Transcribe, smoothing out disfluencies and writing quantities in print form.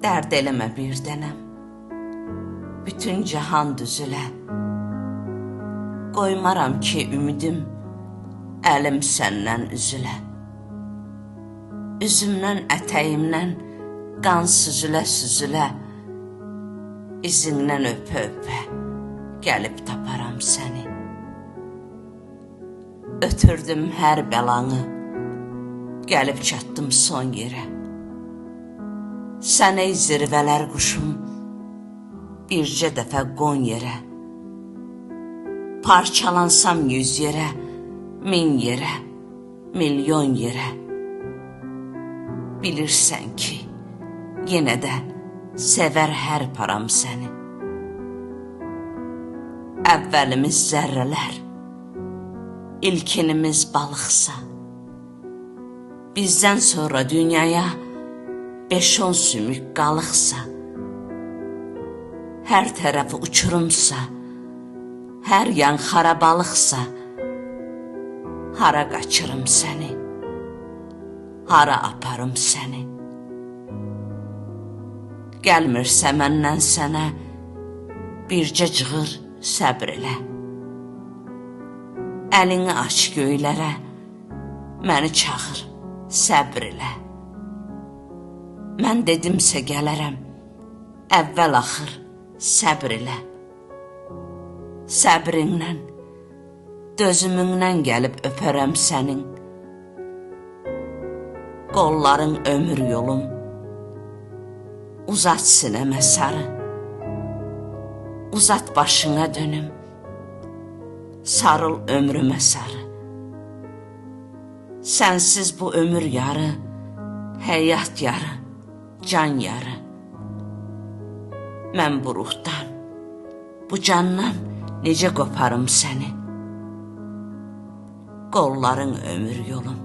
Dərd eləmə bir dənəm, bütün cahan düzülə. Qoymaram ki, ümidim, əlim səndən üzülə. Üzümdən, ətəyimdən qan süzülə-süzülə, İzindən öpə-öpə gəlib taparam səni. Ötürdüm hər bəlanı, gəlib çatdım son yerə. Sən ey zirvələr quşum, bircə dəfə qon yerə. Parçalansam 100 yerə, 1000 yerə, milyon yerə. Bilirsən ki, yenə də sevər hər param səni. Əvvəlimiz zərrələr, ilkinimiz balıqsa, bizdən sonra dünyaya 5-10 sümük qalıqsa, hər tərəfi uçurumsa, hər yan xarabalıqsa, hara qaçırım səni, hara aparım səni. Gəlmirsə məndən sənə bircə cığır səbr elə. Əlini aç göylərə, məni çağır, səbr elə. Mən dedimsə gələrəm, əvvəl axır səbr elə. Səbrinlə, dözümündən gəlib öpərəm sənin. Qolların ömür yolum, uzat sinəmə sarı, uzat başına dönüm, sarıl ömrümə sarı. Sənsiz bu ömür yarı, həyat yarı, can yarı. Mən bu ruhdan, bu candan necə qoparım səni? Qolların ömür yolum,